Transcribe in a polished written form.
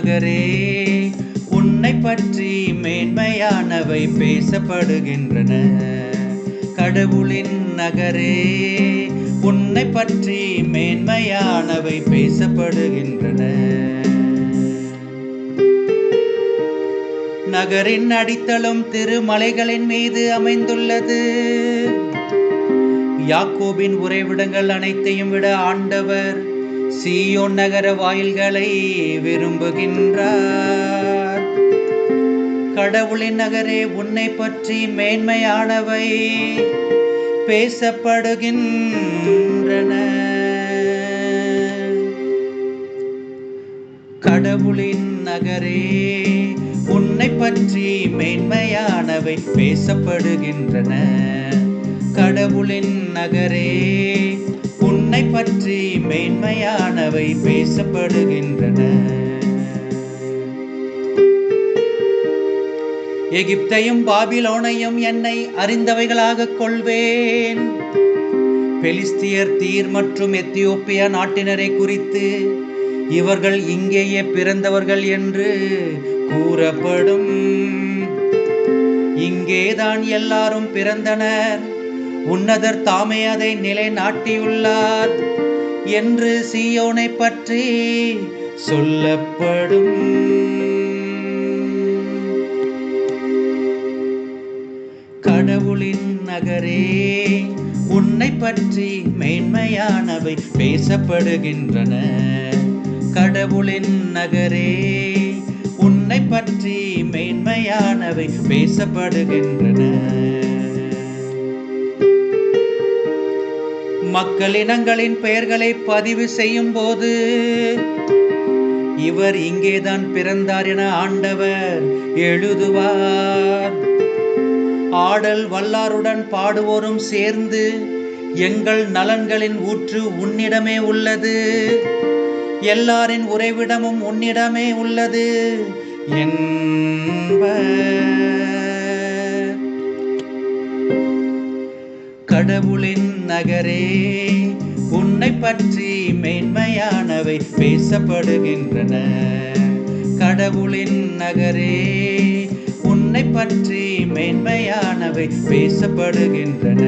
நகரே உன்னை பற்றி மேன்மையானவை பேசப்படுகின்றன. கடவுளின் நகரே உன்னை பற்றி மேன்மையானவை பேசப்படுகின்றன. நகரின் அடித்தளம் திருமலைகளின் மீது அமைந்துள்ளது. யாக்கோபின் உறைவிடங்கள் அனைத்தையும் விட ஆண்டவர் சீயோன் நகர வாயில்களை விரும்புகின்றார். கடவுளின் நகரே உன்னை பற்றி மேன்மையானவை பேசப்படுகின்றன. கடவுளின் நகரே உன்னை பற்றி மேன்மையானவை பேசப்படுகின்றன. கடவுளின் நகரே உன்னை பற்றி மேன்மையானவை பேசப்படுகின்றன. எகிப்தையும் பாபிலோனையும் என்னை அறிந்தவைகளாக கொள்வேன். பெலிஸ்தியர், தீர் மற்றும் எத்தியோப்பியா நாட்டினரை குறித்து இவர்கள் இங்கேயே பிறந்தவர்கள் என்று கூறப்படும். இங்கேதான் எல்லாரும் பிறந்தனர், உன்னதர் தாமே அதை நிலைநாட்டியுள்ளார் என்று சீயோனை பற்றி சொல்லப்படும். கடவுளின் நகரே உன்னை பற்றி மேன்மையானவை பேசப்படுகின்றன. கடவுளின் நகரே உன்னை பற்றி மேன்மையானவை பேசப்படுகின்றன. மக்களினங்களின் பெயர்களை பதிவு செய்யும் போது இவர் இங்கேதான் பிறந்தார் என ஆண்டவர் எழுதுவார். ஆடல் வல்லாருடன் பாடுவோரும் சேர்ந்து எங்கள் நலன்களின் ஊற்று உன்னிடமே உள்ளது, எல்லாரின் உறைவிடமும் உன்னிடமே உள்ளது என்பர். கடவுளின் நகரே உன்னை பற்றி மேன்மையானவை பேசப்படுகின்றன. கடவுளின் நகரே உன்னை பற்றி மேன்மையானவை பேசப்படுகின்றன.